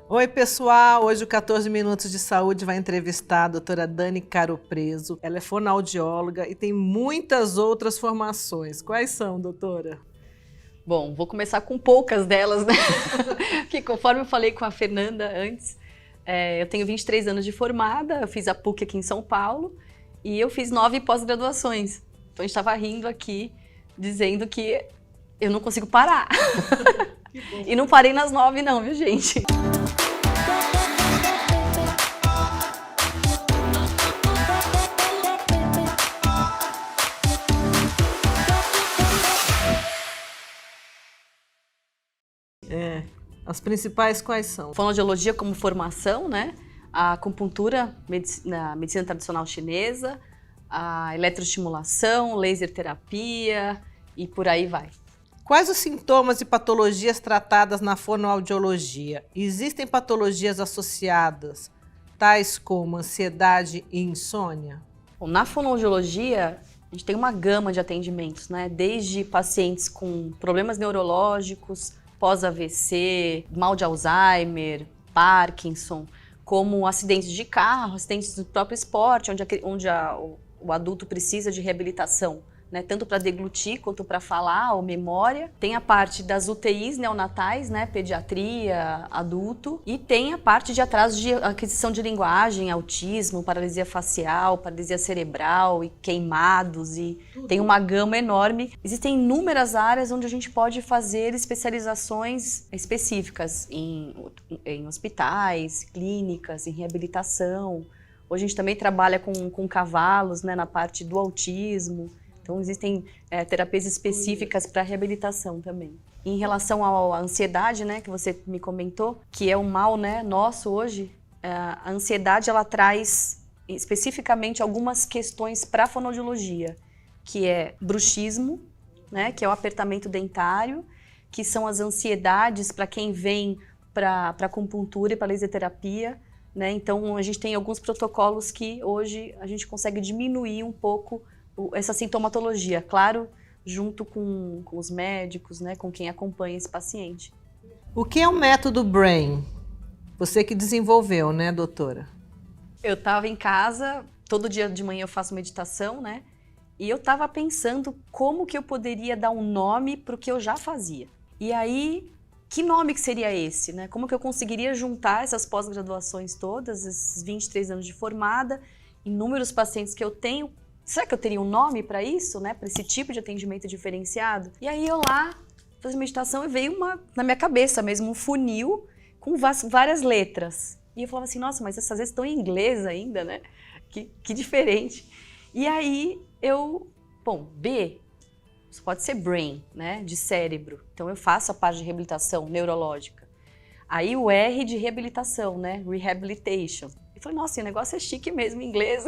Oi, pessoal! Hoje o 14 Minutos de Saúde vai entrevistar a doutora Dani Caropreso. Ela é fonoaudióloga e tem muitas outras formações. Quais são, doutora? Bom, vou começar com poucas delas, né? Porque conforme eu falei com a Fernanda antes, eu tenho 23 anos de formada, eu fiz a PUC aqui em São Paulo e eu fiz 9 pós-graduações. Então a gente estava rindo aqui, dizendo que eu não consigo parar. E não parei nas 9 não, viu, gente? As principais quais são? Fonoaudiologia como formação, né? A acupuntura na medicina tradicional chinesa, a eletroestimulação, laser terapia e por aí vai. Quais os sintomas e patologias tratadas na fonoaudiologia? Existem patologias associadas, tais como ansiedade e insônia? Bom, na fonoaudiologia, a gente tem uma gama de atendimentos, né? Desde pacientes com problemas neurológicos, pós-AVC, mal de Alzheimer, Parkinson, como acidentes de carro, acidentes do próprio esporte, onde o adulto precisa de reabilitação, né, tanto para deglutir quanto para falar ou memória. Tem a parte das UTIs neonatais, né, pediatria, adulto, e tem a parte de atraso de aquisição de linguagem, autismo, paralisia facial, paralisia cerebral e queimados, e tem uma gama enorme. Existem inúmeras áreas onde a gente pode fazer especializações específicas em hospitais, clínicas, em reabilitação. Hoje a gente também trabalha com cavalos, né, na parte do autismo. Então, existem terapias específicas para reabilitação também. Em relação à ansiedade, né, que você me comentou, que é um mal, né, nosso hoje, a ansiedade ela traz especificamente algumas questões para a fonoaudiologia, que é bruxismo, né, que é o apertamento dentário, que são as ansiedades para quem vem para acupuntura e para laser terapia, né? Então, a gente tem alguns protocolos que hoje a gente consegue diminuir um pouco essa sintomatologia, claro, junto com os médicos, né, com quem acompanha esse paciente. O que é o método BRAIN? Você que desenvolveu, né, doutora? Eu estava em casa, todo dia de manhã eu faço meditação, né, e eu estava pensando como que eu poderia dar um nome para o que eu já fazia. E aí, que nome que seria esse, né? Como que eu conseguiria juntar essas pós-graduações todas, esses 23 anos de formada, inúmeros pacientes que eu tenho. Será que eu teria um nome para isso, né? Para esse tipo de atendimento diferenciado? E aí eu lá, fiz meditação e veio na minha cabeça mesmo um funil com várias letras. E eu falava assim, nossa, mas essas vezes estão em inglês ainda, né? Que diferente. E aí B, isso pode ser brain, né? De cérebro. Então eu faço a parte de reabilitação neurológica. Aí o R de reabilitação, né? Rehabilitation. Eu falei, nossa, esse negócio é chique mesmo em inglês.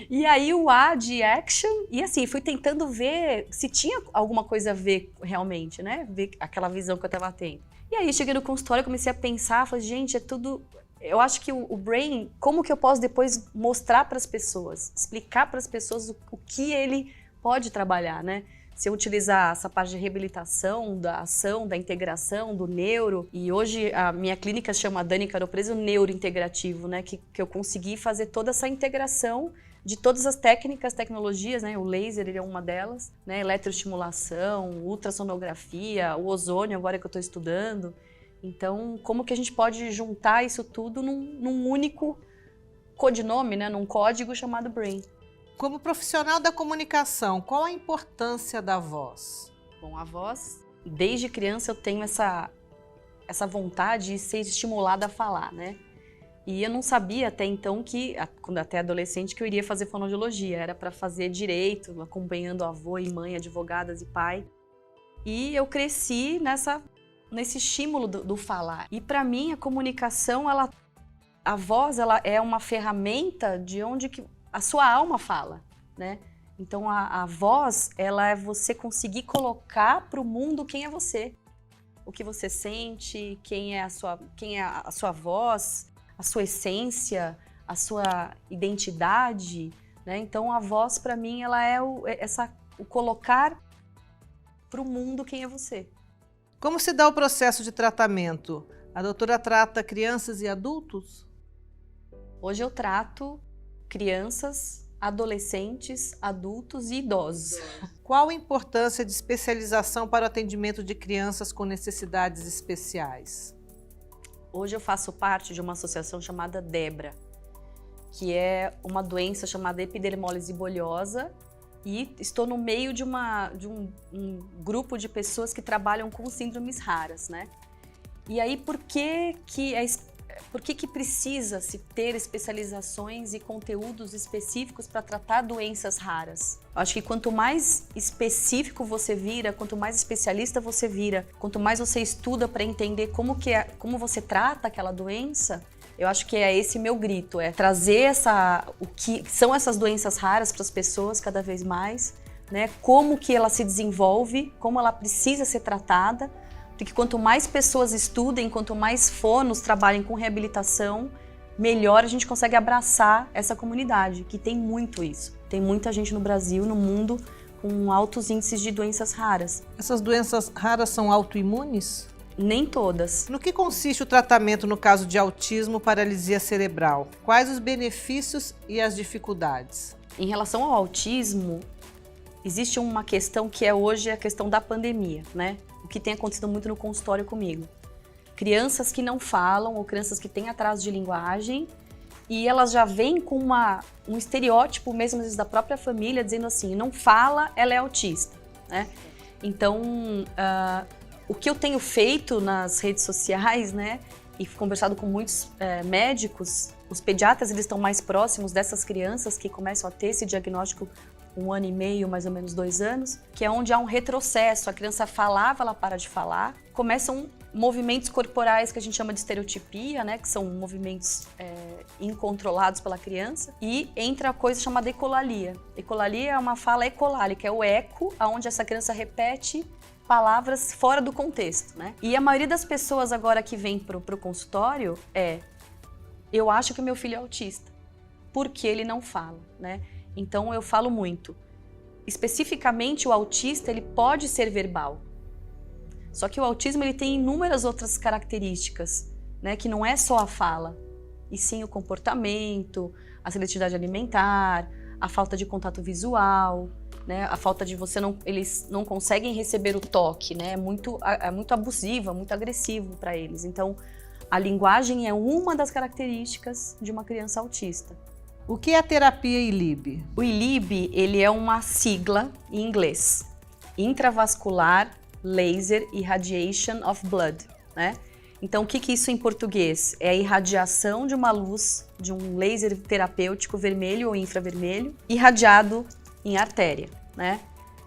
E aí o A de action, e assim, fui tentando ver se tinha alguma coisa a ver realmente, né? Ver aquela visão que eu tava tendo. E aí cheguei no consultório, comecei a pensar, falei, gente, é tudo... Eu acho que o brain, como que eu posso depois mostrar para as pessoas, explicar para as pessoas o que ele pode trabalhar, né? Se eu utilizar essa parte de reabilitação, da ação, da integração, do neuro, e hoje a minha clínica chama Dani Caropreso Neurointegrativo, né? Que eu consegui fazer toda essa integração de todas as técnicas, tecnologias, né? O laser ele é uma delas, né? Eletroestimulação, ultrassonografia, o ozônio agora que eu estou estudando. Então, como que a gente pode juntar isso tudo num único codinome, né? Num código chamado BRAIN. Como profissional da comunicação, qual a importância da voz? Bom, a voz, desde criança eu tenho essa vontade de ser estimulada a falar, né? E eu não sabia até então quando até adolescente, que eu iria fazer fonoaudiologia. Era para fazer direito, acompanhando avô e mãe, advogadas e pai. E eu cresci nesse estímulo do falar. E para mim a comunicação, a voz, ela é uma ferramenta de onde que a sua alma fala, né? Então a voz, ela é você conseguir colocar para o mundo quem é você, o que você sente, quem é a sua voz, a sua essência, a sua identidade, né? Então a voz para mim ela é o colocar para o mundo quem é você. Como se dá o processo de tratamento? A doutora trata crianças e adultos? Hoje eu trato crianças, adolescentes, adultos e idosos. Qual a importância de especialização para o atendimento de crianças com necessidades especiais? Hoje eu faço parte de uma associação chamada DEBRA, que é uma doença chamada epidermólise bulhosa, e estou no meio de um grupo de pessoas que trabalham com síndromes raras, né? E aí, por que precisa se ter especializações e conteúdos específicos para tratar doenças raras? Acho que quanto mais específico você vira, quanto mais especialista você vira, quanto mais você estuda para entender como você trata aquela doença, eu acho que é esse meu grito, é trazer o que são essas doenças raras para as pessoas cada vez mais, né? Como que ela se desenvolve, como ela precisa ser tratada, porque quanto mais pessoas estudem, quanto mais fonos trabalhem com reabilitação, melhor a gente consegue abraçar essa comunidade, que tem muito isso. Tem muita gente no Brasil, no mundo, com altos índices de doenças raras. Essas doenças raras são autoimunes? Nem todas. No que consiste o tratamento no caso de autismo, paralisia cerebral? Quais os benefícios e as dificuldades? Em relação ao autismo, existe uma questão que é hoje a questão da pandemia, né? O que tem acontecido muito no consultório comigo. Crianças que não falam ou crianças que têm atraso de linguagem e elas já vêm com um estereótipo mesmo às vezes da própria família dizendo assim, não fala, ela é autista, né? Então, o que eu tenho feito nas redes sociais, né, e conversado com muitos médicos, os pediatras eles estão mais próximos dessas crianças que começam a ter esse diagnóstico 1 ano e meio, mais ou menos 2 anos, que é onde há um retrocesso, a criança falava, ela para de falar, começam movimentos corporais que a gente chama de estereotipia, né, que são movimentos incontrolados pela criança, e entra a coisa chamada ecolalia. Ecolalia é uma fala ecolálica, é o eco, onde essa criança repete palavras fora do contexto, né? E a maioria das pessoas agora que vem pro consultório eu acho que meu filho é autista, porque ele não fala, né? Então eu falo muito. Especificamente o autista, ele pode ser verbal. Só que o autismo ele tem inúmeras outras características, né, que não é só a fala, e sim o comportamento, a seletividade alimentar, a falta de contato visual, né, a falta de eles não conseguem receber o toque, né, é muito abusivo, muito agressivo para eles. Então, a linguagem é uma das características de uma criança autista. O que é a terapia ILIB? O ILIB, ele é uma sigla em inglês, Intravascular Laser Irradiation of Blood, né? Então, o que isso em português? É a irradiação de uma luz, de um laser terapêutico vermelho ou infravermelho, irradiado em artéria, né?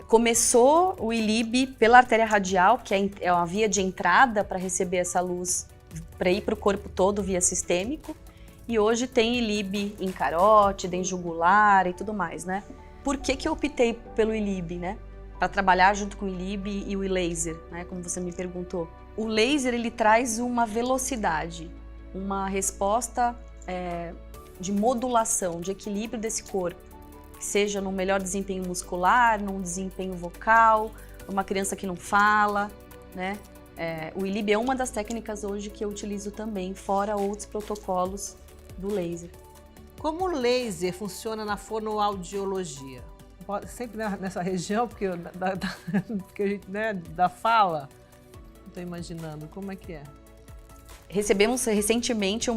Começou o ILIB pela artéria radial, que é uma via de entrada para receber essa luz, para ir para o corpo todo via sistêmico, e hoje tem ILIB em carótida, em jugular e tudo mais, né? Por que eu optei pelo ILIB, né? Para trabalhar junto com o ILIB e o laser, né? Como você me perguntou. O laser, ele traz uma velocidade, uma resposta de modulação, de equilíbrio desse corpo, seja no melhor desempenho muscular, num desempenho vocal, uma criança que não fala, né? O ILIB é uma das técnicas hoje que eu utilizo também, fora outros protocolos do laser. Como o laser funciona na fonoaudiologia? Sempre nessa região, porque a gente, né, da fala, estou imaginando, como é que é? Recebemos recentemente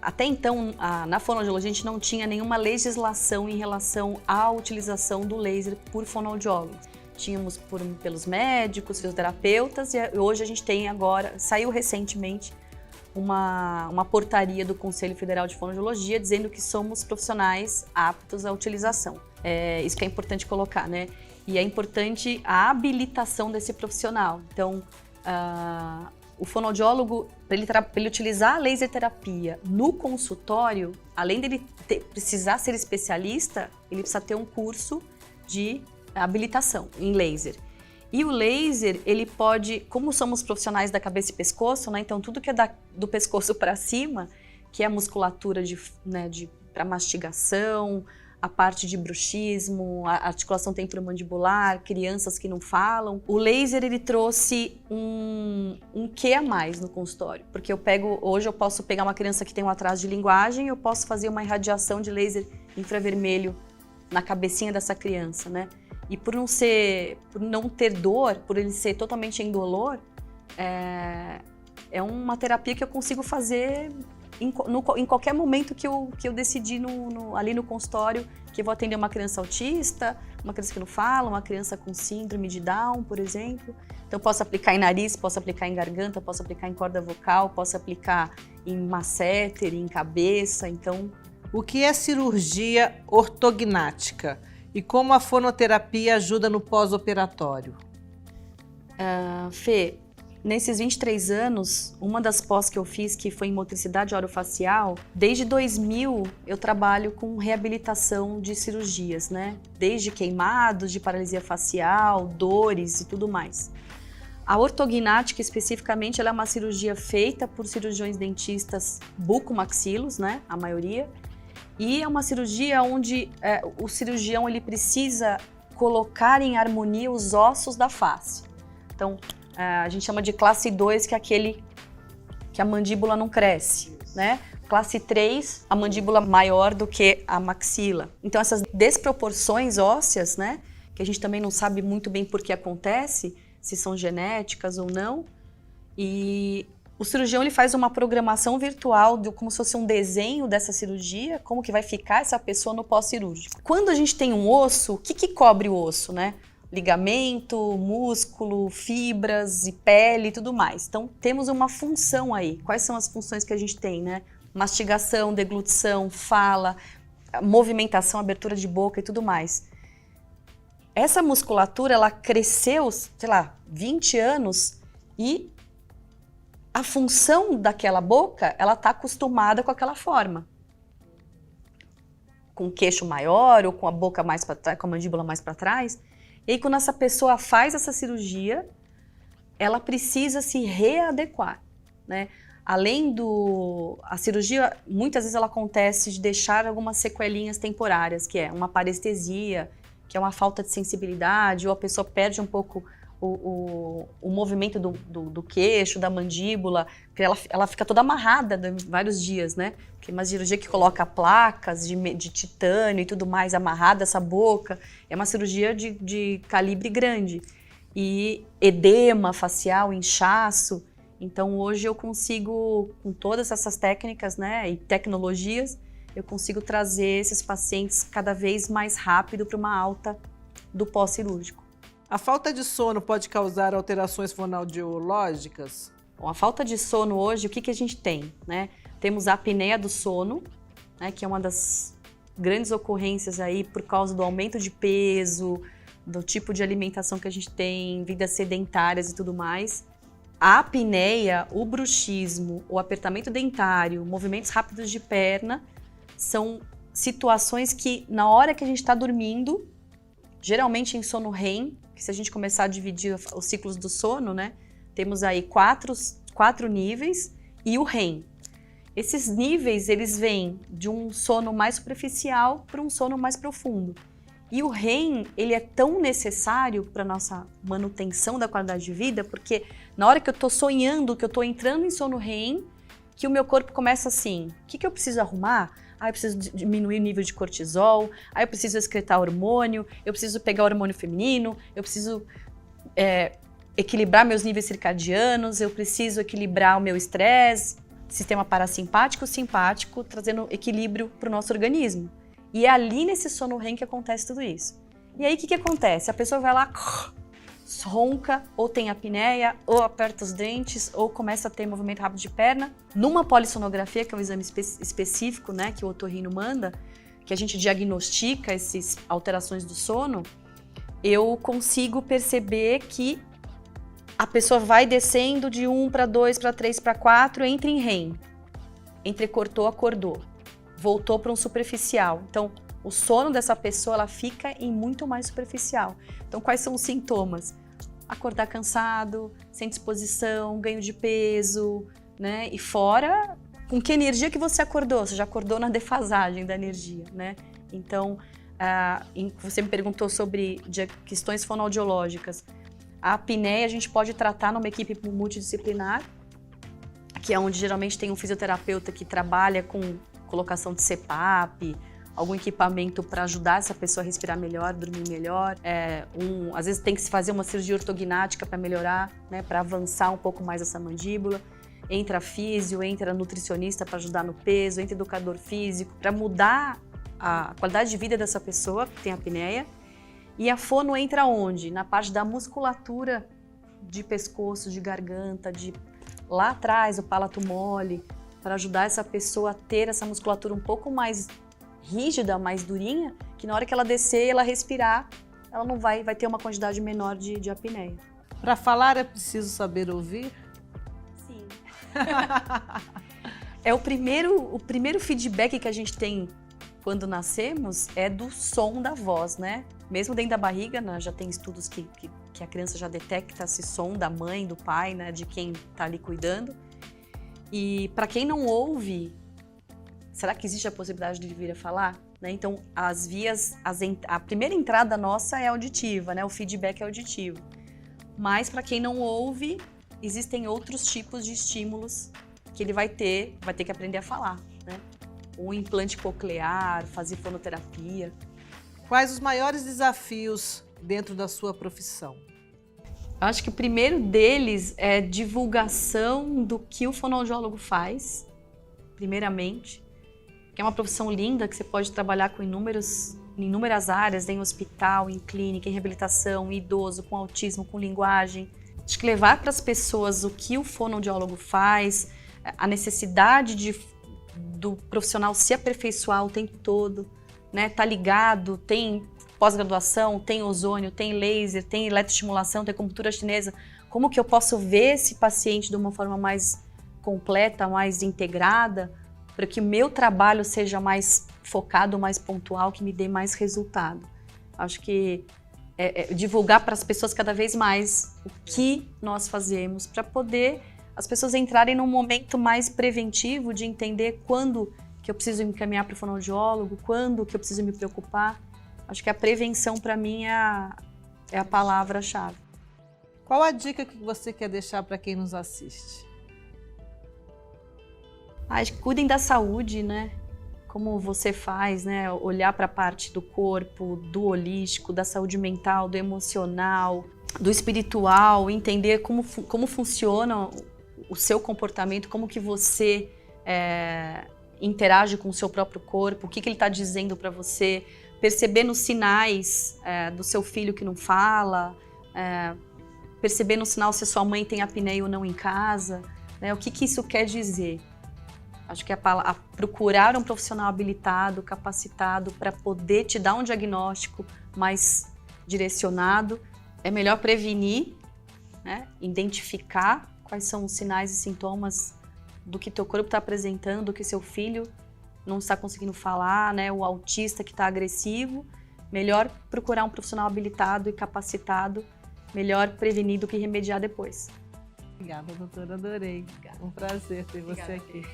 até então, na fonoaudiologia, a gente não tinha nenhuma legislação em relação à utilização do laser por fonoaudiólogos. Tínhamos pelos médicos, fisioterapeutas, e hoje a gente tem agora, saiu recentemente, uma portaria do Conselho Federal de Fonoaudiologia dizendo que somos profissionais aptos à utilização. Isso que é importante colocar, né? E é importante a habilitação desse profissional. Então, o fonoaudiólogo, para ele utilizar a laser terapia no consultório, além dele precisar ser especialista, ele precisa ter um curso de habilitação em laser. E o laser, ele pode, como somos profissionais da cabeça e pescoço, né? Então tudo que é do pescoço para cima, que é a musculatura para mastigação, a parte de bruxismo, a articulação temporomandibular, crianças que não falam. O laser, ele trouxe um quê a mais no consultório, porque hoje eu posso pegar uma criança que tem um atraso de linguagem, eu posso fazer uma irradiação de laser infravermelho na cabecinha dessa criança, né? E por não ter dor, por ele ser totalmente indolor, é uma terapia que eu consigo fazer em qualquer momento que eu decidir ali no consultório, que eu vou atender uma criança autista, uma criança que não fala, uma criança com síndrome de Down, por exemplo. Então, posso aplicar em nariz, posso aplicar em garganta, posso aplicar em corda vocal, posso aplicar em masseter, em cabeça, então... O que é cirurgia ortognática e como a fonoterapia ajuda no pós-operatório? Fê, nesses 23 anos, uma das pós que eu fiz, que foi em motricidade orofacial, desde 2000 eu trabalho com reabilitação de cirurgias, né? Desde queimados, de paralisia facial, dores e tudo mais. A ortognática, especificamente, ela é uma cirurgia feita por cirurgiões dentistas bucomaxilos, né? A maioria. E é uma cirurgia onde o cirurgião ele precisa colocar em harmonia os ossos da face. Então, a gente chama de classe 2, que é aquele que a mandíbula não cresce, né? Classe 3, a mandíbula maior do que a maxila. Então, essas desproporções ósseas, né? Que a gente também não sabe muito bem por que acontece, se são genéticas ou não. E o cirurgião ele faz uma programação virtual, como se fosse um desenho dessa cirurgia, como que vai ficar essa pessoa no pós-cirúrgico. Quando a gente tem um osso, o que cobre o osso, né? Ligamento, músculo, fibras e pele e tudo mais. Então, temos uma função aí. Quais são as funções que a gente tem, né? Mastigação, deglutição, fala, movimentação, abertura de boca e tudo mais. Essa musculatura, ela cresceu, sei lá, 20 anos e a função daquela boca, ela tá acostumada com aquela forma. Com o queixo maior ou com a boca mais para trás, com a mandíbula mais para trás. E aí, quando essa pessoa faz essa cirurgia, ela precisa se readequar, né? Além a cirurgia, muitas vezes ela acontece de deixar algumas sequelinhas temporárias, que é uma parestesia, que é uma falta de sensibilidade, ou a pessoa perde um pouco o movimento do queixo, da mandíbula, porque ela fica toda amarrada vários dias, né? Porque uma cirurgia que coloca placas de titânio e tudo mais, amarrada essa boca, é uma cirurgia de calibre grande. E edema facial, inchaço. Então hoje eu consigo, com todas essas técnicas, né, e tecnologias, eu consigo trazer esses pacientes cada vez mais rápido para uma alta do pós-cirúrgico. A falta de sono pode causar alterações fonoaudiológicas? Bom, a falta de sono hoje, o que a gente tem, né? Temos a apneia do sono, né, que é uma das grandes ocorrências aí por causa do aumento de peso, do tipo de alimentação que a gente tem, vidas sedentárias e tudo mais. A apneia, o bruxismo, o apertamento dentário, movimentos rápidos de perna, são situações que na hora que a gente está dormindo, geralmente em sono REM, que se a gente começar a dividir os ciclos do sono, né, temos aí quatro níveis e o REM. Esses níveis, eles vêm de um sono mais superficial para um sono mais profundo. E o REM, ele é tão necessário para a nossa manutenção da qualidade de vida, porque na hora que eu estou sonhando, que eu estou entrando em sono REM, que o meu corpo começa assim, o que eu preciso arrumar? Eu preciso diminuir o nível de cortisol, eu preciso excretar hormônio, eu preciso pegar hormônio feminino, eu preciso equilibrar meus níveis circadianos, eu preciso equilibrar o meu estresse, sistema parasimpático, simpático, trazendo equilíbrio para o nosso organismo. E é ali nesse sono REM que acontece tudo isso. E aí o que acontece? A pessoa vai lá, ronca, ou tem apneia, ou aperta os dentes, ou começa a ter movimento rápido de perna. Numa polissonografia, que é um exame específico, né, que o otorrino manda, que a gente diagnostica essas alterações do sono, eu consigo perceber que a pessoa vai descendo de 1 para 2, para 3, para 4, entra em REM. Entrecortou, acordou. Voltou para um superficial. Então, o sono dessa pessoa, ela fica em muito mais superficial. Então, quais são os sintomas? Acordar cansado, sem disposição, ganho de peso, né? E fora com que energia que você acordou? Você já acordou na defasagem da energia, né? Então, você me perguntou sobre questões fonoaudiológicas. A apneia a gente pode tratar numa equipe multidisciplinar, que é onde geralmente tem um fisioterapeuta que trabalha com colocação de CPAP, algum equipamento para ajudar essa pessoa a respirar melhor, dormir melhor. Às vezes tem que se fazer uma cirurgia ortognática para melhorar, né, para avançar um pouco mais essa mandíbula. Entra físio, entra nutricionista para ajudar no peso, entra educador físico para mudar a qualidade de vida dessa pessoa que tem apneia. E a fono entra onde? Na parte da musculatura de pescoço, de garganta, lá atrás, o palato mole, para ajudar essa pessoa a ter essa musculatura um pouco mais rígida, mais durinha, que na hora que ela descer e ela respirar, ela não vai ter uma quantidade menor de apneia. Para falar é preciso saber ouvir? Sim. O primeiro feedback que a gente tem quando nascemos é do som da voz, né? Mesmo dentro da barriga, né, já tem estudos que a criança já detecta esse som da mãe, do pai, né, de quem está ali cuidando. E para quem não ouve, será que existe a possibilidade de vir a falar? Né? Então, as vias, a primeira entrada nossa é auditiva, né? O feedback é auditivo. Mas para quem não ouve, existem outros tipos de estímulos que ele vai ter que aprender a falar, né? O implante coclear, fazer fonoterapia. Quais os maiores desafios dentro da sua profissão? Acho que o primeiro deles é divulgação do que o fonoaudiólogo faz, primeiramente, que é uma profissão linda, que você pode trabalhar com inúmeras áreas, em hospital, em clínica, em reabilitação, em idoso, com autismo, com linguagem. Acho que levar para as pessoas o que o fonoaudiólogo faz, a necessidade do profissional se aperfeiçoar o tempo todo, né? Tá ligado, tem pós-graduação, tem ozônio, tem laser, tem eletroestimulação, tem acupuntura chinesa. Como que eu posso ver esse paciente de uma forma mais completa, mais integrada, para que o meu trabalho seja mais focado, mais pontual, que me dê mais resultado? Acho que divulgar para as pessoas cada vez mais o que nós fazemos, para poder as pessoas entrarem num momento mais preventivo de entender quando que eu preciso me encaminhar para o fonoaudiólogo, quando que eu preciso me preocupar. Acho que a prevenção, para mim, é a palavra-chave. Qual a dica que você quer deixar para quem nos assiste? Acho que cuidem da saúde, né? Como você faz, né? Olhar para a parte do corpo, do holístico, da saúde mental, do emocional, do espiritual, entender como funciona o seu comportamento, como que você interage com o seu próprio corpo, o que ele está dizendo para você, perceber nos sinais do seu filho que não fala, perceber no sinal se a sua mãe tem apneia ou não em casa, né? O que isso quer dizer? Acho que procurar um profissional habilitado, capacitado, para poder te dar um diagnóstico mais direcionado. É melhor prevenir, né? Identificar quais são os sinais e sintomas do que teu corpo está apresentando, do que seu filho não está conseguindo falar, né? O autista que está agressivo. Melhor procurar um profissional habilitado e capacitado, melhor prevenir do que remediar depois. Obrigada, doutora, adorei. Obrigada. Um prazer ter Obrigada. você aqui.